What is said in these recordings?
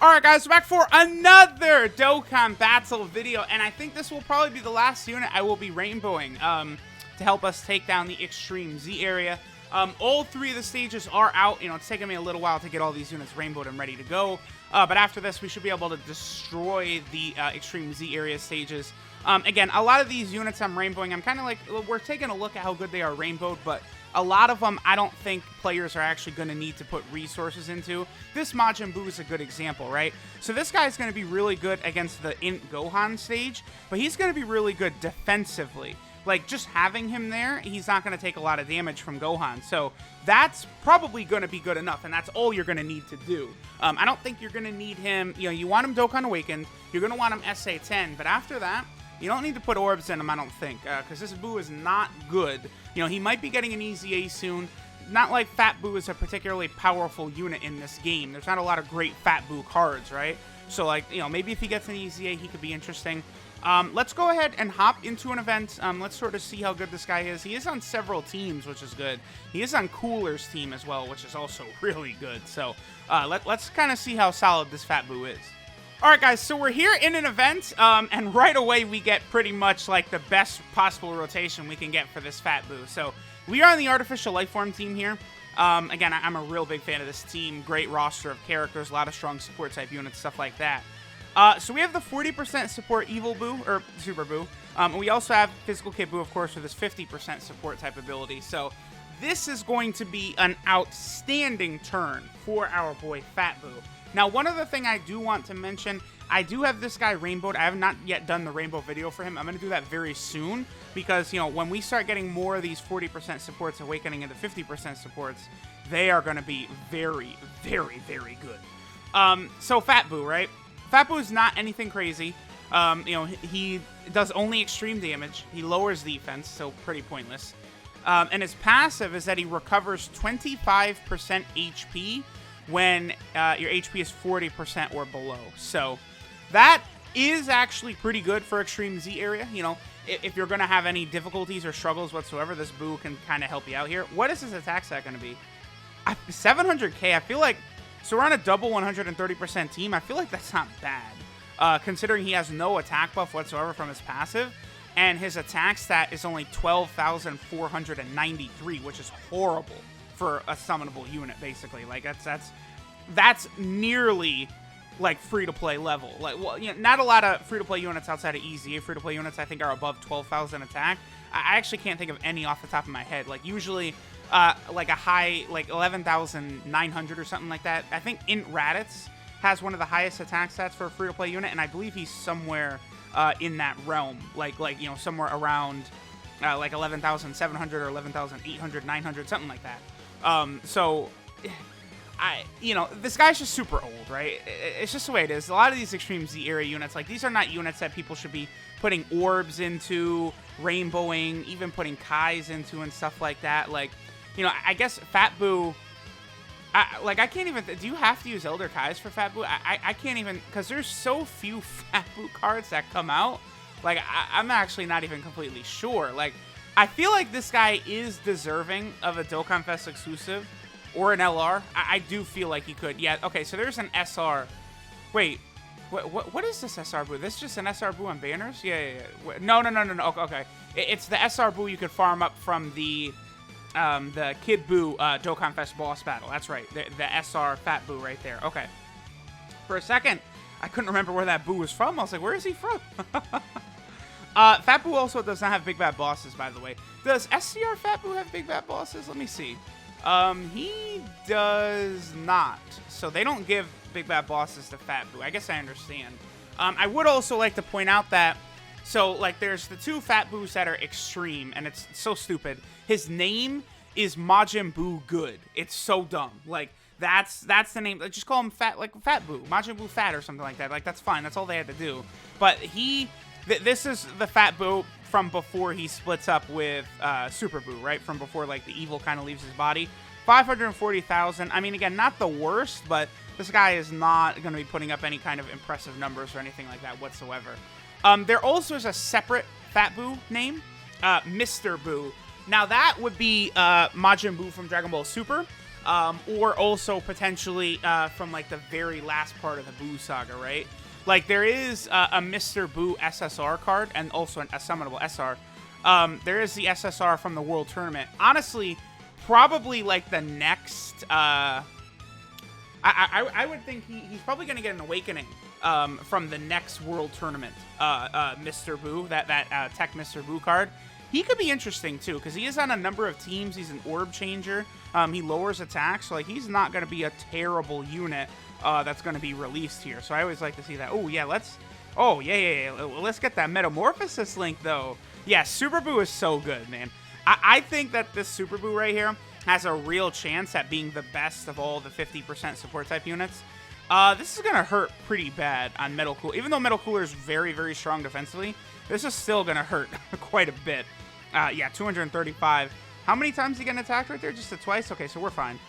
Alright guys, we're back for another Dokkan battle video, and I think this will probably be the last unit I will be rainbowing to help us take down the Extreme Z area. All three of the stages are out. You know, it's taken me a little while to get all these units rainbowed and ready to go, but after this we should be able to destroy the Extreme Z area stages. Again, a lot of these units I'm rainbowing, I'm kind of like, we're taking a look at how good they are rainbowed, but a lot of them I don't think players are actually going to need to put resources into. This Majin Buu is a good example, right? So this guy is going to be really good against the Int Gohan stage, but he's going to be really good defensively. Like, just having him there, he's not going to take a lot of damage from Gohan. So that's probably going to be good enough, and that's all you're going to need to do. I don't think you're going to need him, you know, you want him Dokkan Awakened, you're going to want him SA10, but after that, you don't need to put orbs in him, I don't think, because this Buu is not good. You know, he might be getting an easy A soon. Not like Fat Buu is a particularly powerful unit in this game. There's not a lot of great Fat Buu cards, right? So, like, you know, maybe if he gets an easy A, he could be interesting. Let's go ahead and hop into an event. Let's sort of see how good this guy is. He is on several teams, which is good. He is on Cooler's team as well, which is also really good. So, let's kind of see how solid this Fat Buu is. Alright guys, so we're here in an event, and right away we get pretty much like the best possible rotation we can get for this Fat Buu. So, we are on the Artificial Lifeform team here. Again, I'm a real big fan of this team. Great roster of characters, a lot of strong support type units, stuff like that. So we have the 40% support Evil Buu, or Super Buu. We also have Physical Kid Buu, of course, with his 50% support type ability. So, this is going to be an outstanding turn for our boy Fat Buu. Now, one other thing I do want to mention, I do have this guy rainbowed. I have not yet done the rainbow video for him. I'm going to do that very soon because, you know, when we start getting more of these 40% supports awakening into 50% supports, they are going to be very, very, very good. So, Fat Buu, right? Fat Buu is not anything crazy. You know, he does only extreme damage. He lowers defense, so pretty pointless. And his passive is that he recovers 25% HP when your HP is 40% or below. So that is actually pretty good for Extreme Z area. You know, if you're going to have any difficulties or struggles whatsoever, this Buu can kind of help you out here. What is his attack stat going to be? 700k, I feel like, so we're on a double 130% team. I feel like that's not bad, considering he has no attack buff whatsoever from his passive. And his attack stat is only 12,493, which is horrible for a summonable unit, basically. Like, that's nearly like free-to-play level. Like, well, you know, not a lot of free-to-play units outside of EZA. Free-to-play units, I think, are above 12,000 attack. I actually can't think of any off the top of my head. Like, usually, like a high, like 11,900 or something like that. I think Int Raditz has one of the highest attack stats for a free-to-play unit, and I believe he's somewhere in that realm. Like you know, somewhere around like 11,700 or 11,800, 900, something like that. So, you know, this guy's just super old, right? It's just the way it is. A lot of these Extreme Z area units, like, these are not units that people should be putting orbs into, rainbowing, even putting Kais into and stuff like that. Like, you know, I guess Fat Buu, I can't even, do you have to use Elder Kais for Fat Buu? I can't even, because there's so few Fat Buu cards that come out. Like, I'm actually not even completely sure. Like, I feel like this guy is deserving of a Dokkan Fest exclusive or an LR. I do feel like he could. Yeah, okay, so there's an SR. Wait, what is this SR Buu? This is just an SR Buu on banners? Yeah. No. Okay. It's the SR Buu you could farm up from the Kid Buu Dokkan Fest boss battle. That's right, the SR Fat Buu right there. Okay. For a second, I couldn't remember where that Buu was from. I was like, where is he from? Fat Buu also does not have big bad bosses, by the way. Does SCR Fat Buu have big bad bosses? Let me see. He does not. So they don't give big bad bosses to Fat Buu. I guess I understand. I would also like to point out that, so, like, there's the two Fat Boos that are extreme, and it's so stupid. His name is Majin Buu Good. It's so dumb. Like, that's the name. Just call him Fat Buu. Majin Buu Fat or something like that. Like, that's fine. That's all they had to do. But this is the Fat Buu from before he splits up with Super Buu, right? From before, like, the evil kind of leaves his body. 540,000. I mean, again, not the worst, but this guy is not going to be putting up any kind of impressive numbers or anything like that whatsoever. There also is a separate Fat Buu name, Mr. Buu. Now, that would be Majin Buu from Dragon Ball Super. or also potentially from like the very last part of the BUU saga, right? Like there is a Mr. BUU SSR card and also a summonable SR. There is the SSR from the World Tournament. Honestly, probably like the next. I would think he's probably going to get an Awakening from the next World Tournament. Mr. BUU, that Tech Mr. BUU card. He could be interesting too because he is on a number of teams. He's an orb changer. He lowers attacks, so like he's not going to be a terrible unit that's going to be released here. So I always like to see that. Oh yeah, let's. Oh yeah. Let's get that Metamorphosis link though. Yeah, Super BUU is so good, man. I think that this Super BUU right here has a real chance at being the best of all the 50% support type units. This is going to hurt pretty bad on Metal Cooler. Even though Metal Cooler is very, very strong defensively, this is still going to hurt quite a bit. Yeah, 235. How many times did he get attacked right there? Just twice? Okay, so we're fine.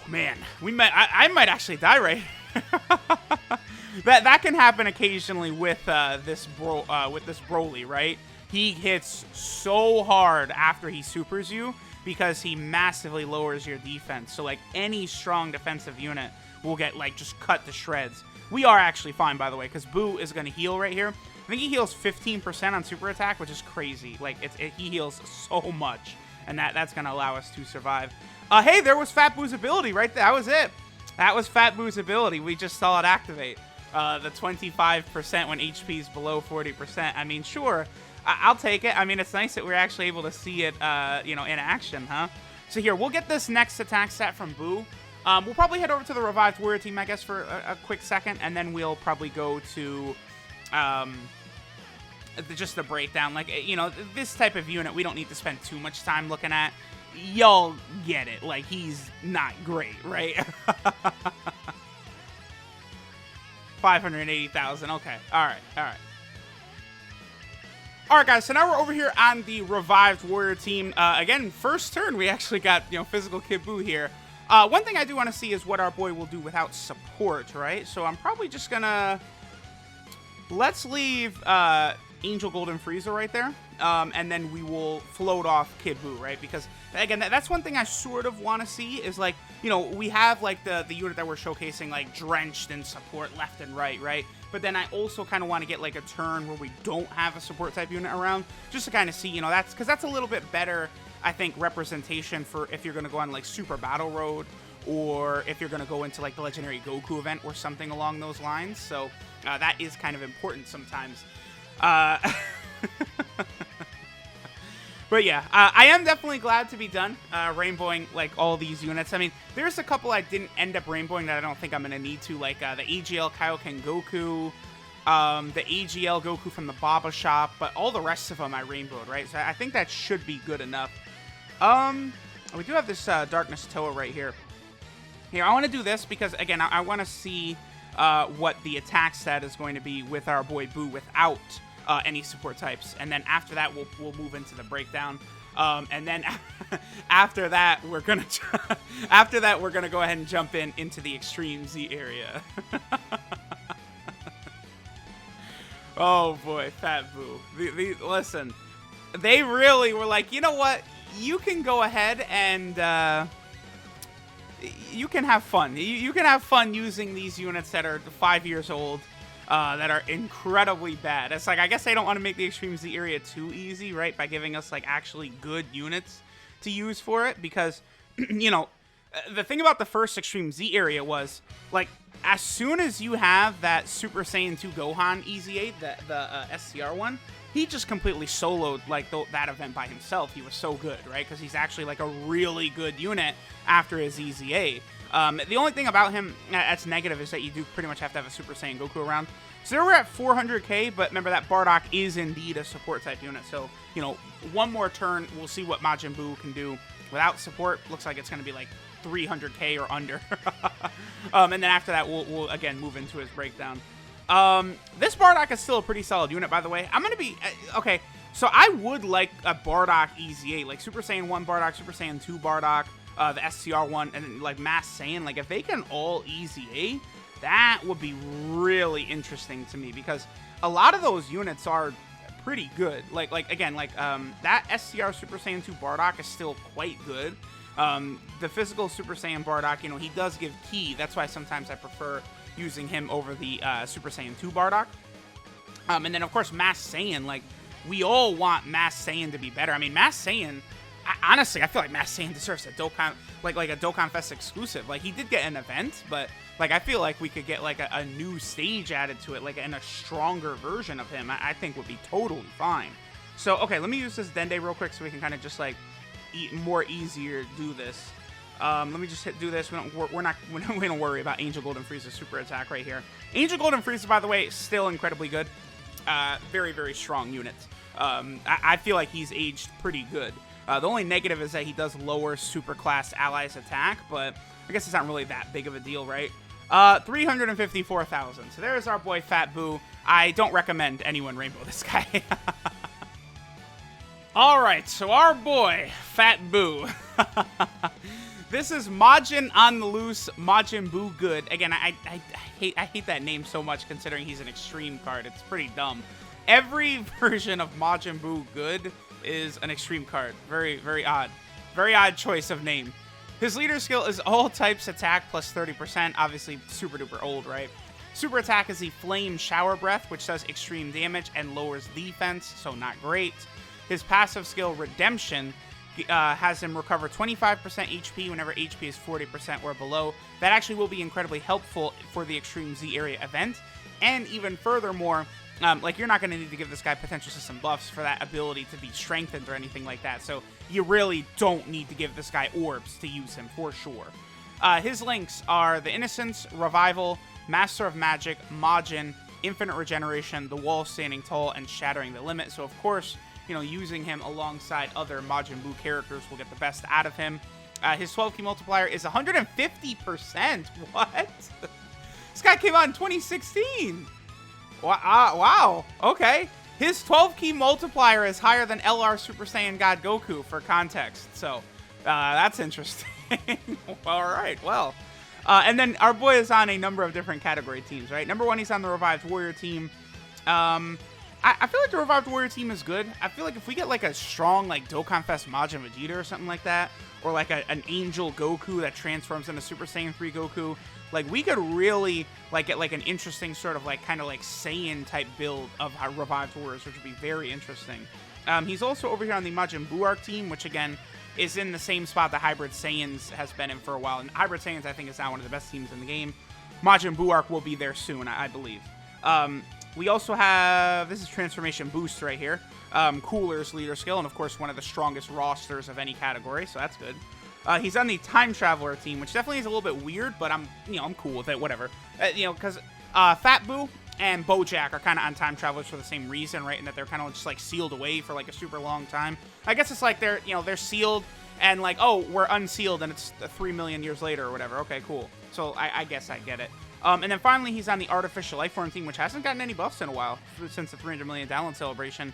Man, I might actually die right here. That can happen occasionally with this Broly, right? He hits so hard after he supers you because he massively lowers your defense. So like any strong defensive unit will get like just cut to shreds. We are actually fine, by the way, because BUU is going to heal right here. I think he heals 15% on super attack, which is crazy. Like he heals so much, and that's going to allow us to survive. Hey, there was Fat Boo's ability right there. That was it. That was Fat Boo's ability. We just saw it activate. The 25% when HP is below 40%. I mean, sure, I'll take it. I mean, it's nice that we're actually able to see it, you know, in action, huh? So here, we'll get this next attack stat from BUU. We'll probably head over to the Revived Warrior team, I guess, for a quick second, and then we'll probably go to just the breakdown. Like, you know, this type of unit, we don't need to spend too much time looking at. Y'all get it. Like, he's not great, right? 580,000. Okay. All right. All right, guys. So now we're over here on the Revived Warrior team. Again, first turn, we actually got, you know, Physical Kid BUU here. One thing I do want to see is what our boy will do without support, right? So I'm probably just gonna let's leave Angel Golden Frieza right there, and then we will float off Kid BUU, right? Because again, that's one thing I sort of want to see is like, you know, we have like the unit that we're showcasing like drenched in support left and right? But then I also kind of want to get like a turn where we don't have a support type unit around, just to kind of see, you know, that's because that's a little bit better, I think, representation for if you're going to go on like Super Battle Road, or if you're going to go into like the Legendary Goku event or something along those lines. So that is kind of important sometimes. But yeah, I am definitely glad to be done rainbowing like all these units. I mean, there's a couple I didn't end up rainbowing that I don't think I'm going to need to, like the AGL Kaioken Goku, the AGL Goku from the Baba Shop, but all the rest of them I rainbowed, right? So I think that should be good enough. We do have this Darkness Toa right here. Here, I want to do this because, again, I want to see what the attack stat is going to be with our boy BUU without any support types, and then after that we'll move into the breakdown, and then after that we're gonna go ahead and jump into the Extreme Z area. Oh boy, Fat BUU. Listen, they really were like, you know what? You can go ahead and you can have fun. You can have fun using these units that are 5 years old. That are incredibly bad. It's like, I guess they don't want to make the Extreme Z area too easy, right? By giving us, like, actually good units to use for it. Because, you know, the thing about the first Extreme Z area was, like, as soon as you have that Super Saiyan 2 Gohan EZA, the SCR one, he just completely soloed, like, that event by himself. He was so good, right? Because he's actually, like, a really good unit after his EZA. The only thing about him that's negative is that you do pretty much have to have a Super Saiyan Goku around. So there we're at 400k, but remember that Bardock is indeed a support type unit. So, you know, one more turn, we'll see what Majin Buu can do without support. Looks like it's going to be like 300k or under. And then after that, we'll again move into his breakdown. This Bardock is still a pretty solid unit, by the way. I'm going to be... okay, so I would like a Bardock EZA, like Super Saiyan 1 Bardock, Super Saiyan 2 Bardock, the SCR one, and then, like, Mass Saiyan. Like, if they can all EZA, that would be really interesting to me, because a lot of those units are pretty good. Like again, like, that SCR Super Saiyan 2 Bardock is still quite good. The physical Super Saiyan Bardock, you know, he does give ki. That's why sometimes I prefer using him over the Super Saiyan 2 Bardock. And then, of course, Masked Saiyan. Like, we all want Masked Saiyan to be better. I mean, Masked Saiyan, honestly, I feel like Masked Saiyan deserves a Dokkan, like a Dokkan Fest exclusive. Like, he did get an event, but, like, I feel like we could get, like, a new stage added to it, like, and a stronger version of him, I think would be totally fine. So, okay, let me use this Dende real quick so we can kind of just, like, more easier do this. Let me just do this. We don't worry about Angel Golden Frieza's super attack right here. Angel Golden Frieza, by the way, still incredibly good. Very, very strong unit. I feel like he's aged pretty good. The only negative is that he does lower super class allies attack, but I guess it's not really that big of a deal, right? 354,000. So there's our boy Fat BUU. I don't recommend anyone rainbow this guy. All right, so our boy Fat BUU. This is Majin on the Loose, Majin Buu Good. Again, I hate that name so much considering he's an extreme card. It's pretty dumb. Every version of Majin Buu Good is an extreme card. Very, very odd. Very odd choice of name. His leader skill is all types attack plus 30%. Obviously, super duper old, right? Super attack is the Flame Shower Breath, which does extreme damage and lowers defense, so not great. His passive skill, Redemption, has him recover 25% HP whenever HP is 40% or below. That actually will be incredibly helpful for the Extreme Z Area event. And even furthermore, like, you're not going to need to give this guy potential system buffs for that ability to be strengthened or anything like that. So you really don't need to give this guy orbs to use him for sure. His links are the Innocence, Revival, Master of Magic, Majin, Infinite Regeneration, the Wall Standing Tall, and Shattering the Limit. So of course, you know, using him alongside other Majin Buu characters will get the best out of him. His 12 key multiplier is 150%. What? This guy came out in 2016. Wow. Okay. His 12 key multiplier is higher than LR Super Saiyan God Goku, for context. So, that's interesting. All right. Well, and then our boy is on a number of different category teams, right? Number 1, he's on the Revived Warrior team. I feel like the Revived Warrior team is good. I feel like if we get, like, a strong, like, Dokkan Fest Majin Vegeta or something like that, or, like, an Angel Goku that transforms into Super Saiyan 3 Goku, like, we could really, like, get, like, an interesting sort of, like, kind of, like, Saiyan-type build of our Revived Warriors, which would be very interesting. He's also over here on the Majin Buu Arc team, which, again, is in the same spot the Hybrid Saiyans has been in for a while. And Hybrid Saiyans, I think, is now one of the best teams in the game. Majin Buu Arc will be there soon, I believe. We also have, this is Transformation Boost right here. Cooler's leader skill, and of course one of the strongest rosters of any category, so that's good. He's on the Time Traveler team, which definitely is a little bit weird, but I'm cool with it, whatever. Because Fat BUU and Bojack are kind of on Time Travelers for the same reason, right? And that they're kind of just like sealed away for like a super long time. I guess it's like they're sealed and like, oh, we're unsealed and it's 3 million years later or whatever. Okay, cool. So I guess I get it. And then finally, he's on the Artificial Lifeform team, which hasn't gotten any buffs in a while since the 300 million download celebration.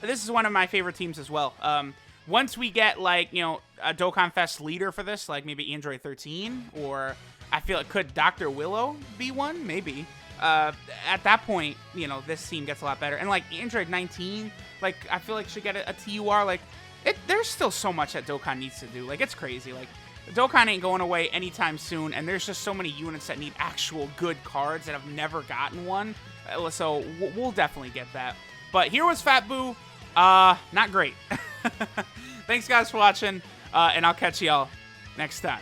This is one of my favorite teams as well. Once we get, like, a Dokkan Fest leader for this, like maybe Android 13, or I feel it could Dr. Willow be one? Maybe. At that point, this team gets a lot better. And, like, Android 19, like, I feel like should get a TUR. Like, there's still so much that Dokkan needs to do. Like, it's crazy. Like, Dokkan ain't going away anytime soon, and there's just so many units that need actual good cards that have never gotten one. So we'll definitely get that. But here was Fat BUU. Not great. Thanks, guys, for watching, and I'll catch y'all next time.